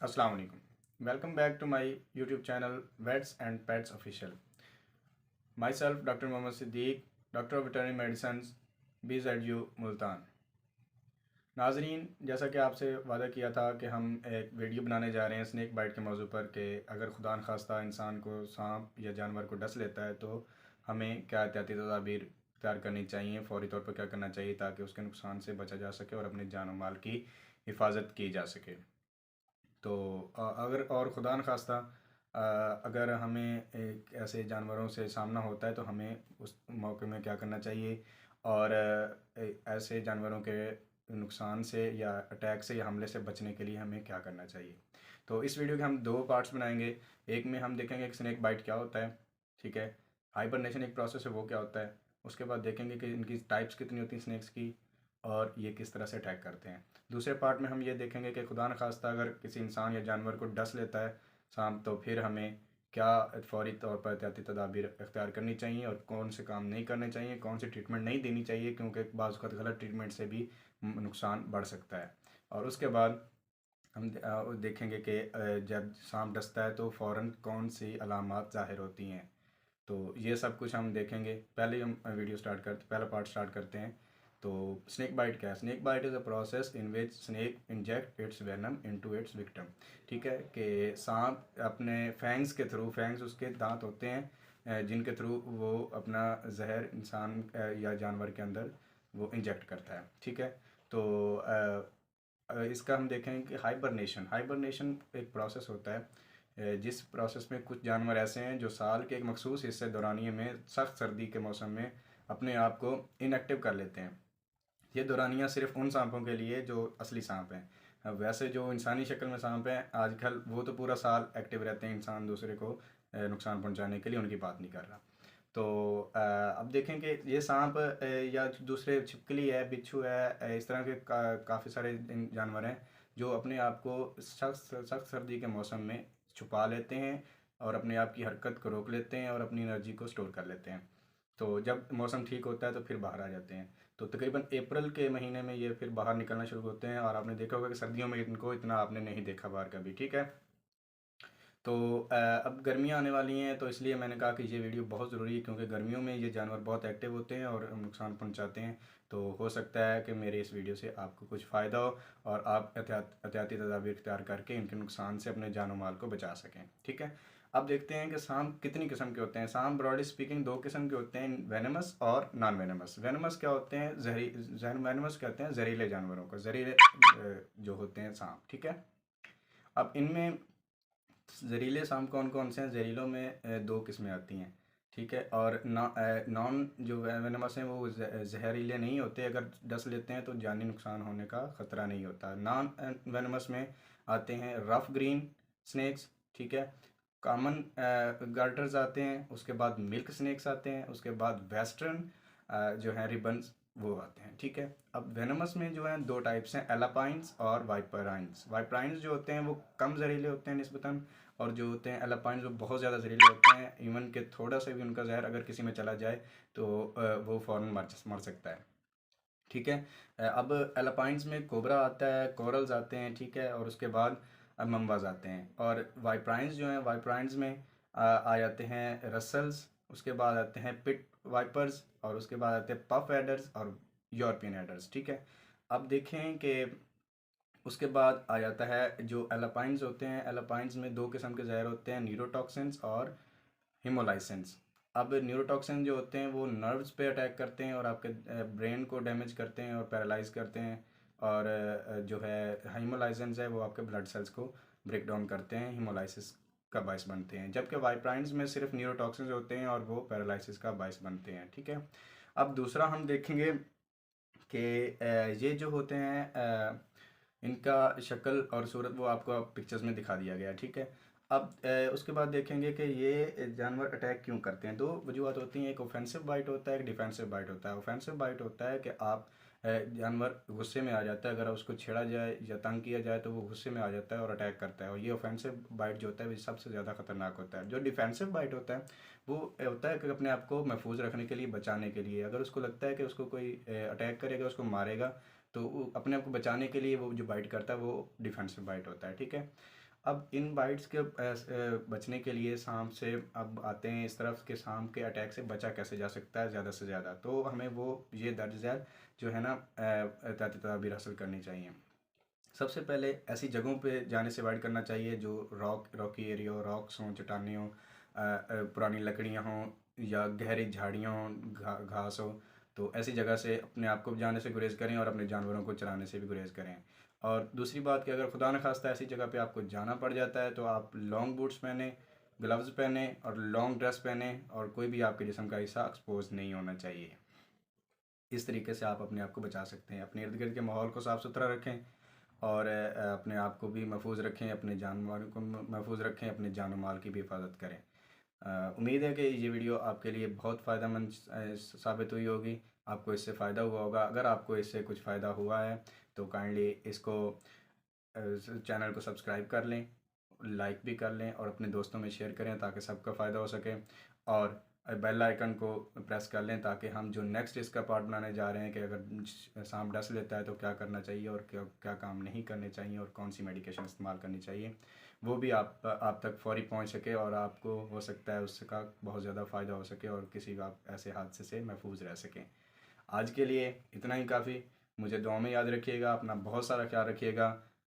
अस्सलाम वालेकुम। Welcome back to my YouTube channel vets and pets official. Myself doctor Mohammad Siddiq, doctor of veterinary medicine, BZU Multan. नाजरीन, जैसा कि आपसे वादा किया था कि हम एक वीडियो बनाने जा रहे हैं स्नेक बाइट के मौजू पर कि अगर खुदा न खास्ता इंसान को सांप या जानवर को डस लेता है तो हमें क्या एहतियाती तदाबीर इख्तियार करनी चाहिए, फौरी तौर पर क्या करना चाहिए ताकि उसके नुकसान से बचा जा सके और अपने जान और माल की हिफाजत की जा सके। तो अगर और खुदा न खास्ता अगर हमें एक ऐसे जानवरों से सामना होता है तो हमें उस मौके में क्या करना चाहिए और ऐसे जानवरों के नुकसान से या अटैक से या हमले से बचने के लिए हमें क्या करना चाहिए। तो इस वीडियो के हम दो पार्ट्स बनाएंगे। एक में हम देखेंगे कि स्नेक बाइट क्या होता है, ठीक है, हाइबरनेशन एक प्रोसेस है वो क्या होता है। उसके बाद देखेंगे कि इनकी टाइप्स कितनी होती हैं स्नेक्स की और ये किस तरह से अटैक करते हैं। दूसरे पार्ट में हम ये देखेंगे कि खुदा न खास्ता अगर किसी इंसान या जानवर को डस लेता है सांप तो फिर हमें क्या फ़ौरी तौर पर एहतियाती तदाबीर इख्तियार करनी चाहिए और कौन से काम नहीं करने चाहिए, कौन सी ट्रीटमेंट नहीं देनी चाहिए, क्योंकि बाज़ वक़्त गलत ट्रीटमेंट से भी नुकसान बढ़ सकता है। और उसके बाद हम देखेंगे कि जब सांप डसता है तो फ़ौरन कौन सी अलामात ज़ाहिर होती हैं। तो ये सब कुछ हम देखेंगे। पहले हम वीडियो स्टार्ट करते पहला पार्ट स्टार्ट करते हैं। तो स्नेक बाइट क्या है? Snake bite is a process in which snake inject its venom into its victim. ठीक है, कि सांप अपने फैंग्स के थ्रू, फैंग्स उसके दांत होते हैं जिनके थ्रू वो अपना जहर इंसान या जानवर के अंदर वो इंजेक्ट करता है। ठीक है, तो इसका हम देखें कि हाइबरनेशन हाइबरनेशन एक प्रोसेस होता है जिस प्रोसेस में कुछ जानवर ऐसे हैं जो साल के एक मखसूस हिस्से दौरानिए में सख्त सर्दी के मौसम में अपने आप को इनएक्टिव कर लेते हैं। ये दौरानियाँ सिर्फ उन सांपों के लिए जो असली सांप हैं। अब वैसे जो इंसानी शक्ल में सांप हैं आजकल वो तो पूरा साल एक्टिव रहते हैं इंसान दूसरे को नुकसान पहुंचाने के लिए, उनकी बात नहीं कर रहा। तो अब देखें कि ये सांप या दूसरे छिपकली है, बिच्छू है, इस तरह के काफ़ी सारे जानवर हैं जो अपने आप को सख्त सख्त सर्दी के मौसम में छुपा लेते हैं और अपने आप की हरकत को रोक लेते हैं और अपनी एनर्जी को स्टोर कर लेते हैं। तो जब मौसम ठीक होता है तो फिर बाहर आ जाते हैं। तो तकरीबन अप्रैल के महीने में ये फिर बाहर निकलना शुरू होते हैं और आपने देखा होगा कि सर्दियों में इनको इतना आपने नहीं देखा बाहर कभी। ठीक है, तो अब गर्मियाँ आने वाली हैं तो इसलिए मैंने कहा कि ये वीडियो बहुत ज़रूरी है क्योंकि गर्मियों में ये जानवर बहुत एक्टिव होते हैं और नुकसान पहुंचाते हैं। तो हो सकता है कि मेरे इस वीडियो से आपको कुछ फ़ायदा हो और आप एहतियाती तदाबीर इख्तियार करके इनके नुकसान से अपने जान माल को बचा सकें। ठीक है, अब देखते हैं कि सांप कितनी किस्म के होते हैं। सांप ब्रॉडली स्पीकिंग दो किस्म के होते हैं, वेनमस और नॉन वेनमस। वेनमस क्या होते हैं? वेनमस कहते हैं जहरीले जानवरों को, जहरीले जो होते हैं सांप। ठीक है, अब इनमें जहरीले सांप कौन कौन से हैं? जहरीलों में दो किस्में आती हैं। ठीक है, और नॉन जो वेनमस हैं वो जहरीले नहीं होते, अगर डस लेते हैं तो जानी नुकसान होने का ख़तरा नहीं होता। नॉन वेनमस में आते हैं रफ ग्रीन स्नेक्स, ठीक है, कॉमन गार्टर्स आते हैं, उसके बाद मिल्क स्नेक्स आते हैं, उसके बाद वेस्टर्न जो हैं रिबन्स वो आते हैं। ठीक है, अब वेनमस में जो है दो टाइप्स हैं, एलापाइंस और वाइपराइंस। वाइपराइंस जो होते हैं वो कम जहरीले होते हैं निस्बतन, और जो होते हैं एलापाइंस वो बहुत ज़्यादा जहरीले होते हैं। इवन के थोड़ा सा भी उनका जहर अगर किसी में चला जाए तो वो फ़ौरन मर सकता है। ठीक है, अब एलापाइंस में कोबरा आता है, कोरल्स आते हैं, ठीक है, और उसके बाद मम्बाज आते हैं। और वाइप्राइंस जो हैं, वाइप्राइंस में आ जाते हैं रसल्स, उसके बाद आते हैं पिट वाइपर्स, और उसके बाद आते हैं पफ एडर्स और यूरोपियन एडर्स। ठीक है, अब देखें कि उसके बाद आ जाता है जो एलापाइंस होते हैं। एलापाइंस में दो किस्म के जहर होते हैं, न्यूरोटॉक्सिन्स और हिमोलाइसेंस। अब न्यूरोटॉक्सिन जो होते हैं वो नर्व्स पे अटैक करते हैं और आपके ब्रेन को डैमेज करते हैं और पैरालाइज करते हैं। और जो है हिमोलाइसेंस है वो आपके ब्लड सेल्स को ब्रेक डाउन करते हैं, हिमोलाइसिस का बायस बनते हैं। जबकि वाइप्राइंस में सिर्फ न्यूरोटॉक्सिन होते हैं और वो पैरालिसिस का बायस बनते हैं। ठीक है, अब दूसरा हम देखेंगे कि ये जो होते हैं इनका शक्ल और सूरत वो आपको पिक्चर्स में दिखा दिया गया है। ठीक है, अब उसके बाद देखेंगे कि ये जानवर अटैक क्यों करते हैं। दो वजूहत होती हैं, एक ऑफेंसिव बाइट होता है, एक डिफेंसिव बाइट होता है। ऑफेंसिव बाइट होता है कि आप जानवर गुस्से में आ जाता है, अगर उसको छेड़ा जाए या तंग किया जाए तो वो गुस्से में आ जाता है और अटैक करता है, और ये ऑफेंसिव बाइट जो होता है वो सबसे ज़्यादा खतरनाक होता है। जो डिफेंसिव बाइट होता है वो होता है कि अपने आप को महफूज रखने के लिए, बचाने के लिए, अगर उसको लगता है कि उसको कोई अटैक करेगा, उसको मारेगा, तो वो अपने आप को बचाने के लिए वो जो बाइट करता है वो डिफेंसिव बाइट होता है। ठीक है, अब इन बाइट्स के बचने के लिए सांप से अब आते हैं इस तरफ के सांप के अटैक से बचा कैसे जा सकता है ज़्यादा से ज़्यादा, तो हमें वो ये दर्ज जो है ना तदबीर हासिल करनी चाहिए। सबसे पहले ऐसी जगहों पे जाने से अवॉइड करना चाहिए जो रॉकी एरिया हो, रॉक्स हों, चट्टानें हों, पुरानी लकड़ियाँ हों या गहरी झाड़ियाँ हों, घास हो। तो ऐसी जगह से अपने आप को जाने से गुरेज करें और अपने जानवरों को चराने से भी गुरेज करें। और दूसरी बात कि अगर खुदा न खास्ता ऐसी जगह पे आपको जाना पड़ जाता है तो आप लॉन्ग बूट्स पहने, ग्लव्स पहने और लॉन्ग ड्रेस पहने और कोई भी आपके जिस्म का हिस्सा एक्सपोज नहीं होना चाहिए। इस तरीके से आप अपने आप को बचा सकते हैं। अपने इर्द गिर्द के माहौल को साफ़ सुथरा रखें और अपने आप को भी महफूज रखें, अपने जानवरों को महफूज रखें, अपने जान माल की भी हिफाजत करें। उम्मीद है कि ये वीडियो आपके लिए बहुत फ़ायदेमंद साबित हुई होगी, आपको इससे फ़ायदा हुआ होगा। अगर आपको इससे कुछ फ़ायदा हुआ है तो काइंडली इसको चैनल को सब्सक्राइब कर लें, लाइक भी कर लें और अपने दोस्तों में शेयर करें ताकि सबका फ़ायदा हो सके। और बेल आइकन को प्रेस कर लें ताकि हम जो नेक्स्ट इसका पार्ट बनाने जा रहे हैं कि अगर सांप डस लेता है तो क्या करना चाहिए और क्या क्या काम नहीं करने चाहिए और कौन सी मेडिकेशन इस्तेमाल करनी चाहिए, वो भी आप तक फौरी पहुंच सके और आपको हो सकता है उसका बहुत ज़्यादा फ़ायदा हो सके और किसी का आप ऐसे हादसे से महफूज रह सकें। आज के लिए इतना ही काफ़ी। मुझे दुआ में याद रखिएगा, अपना बहुत सारा ख्याल रखिएगा।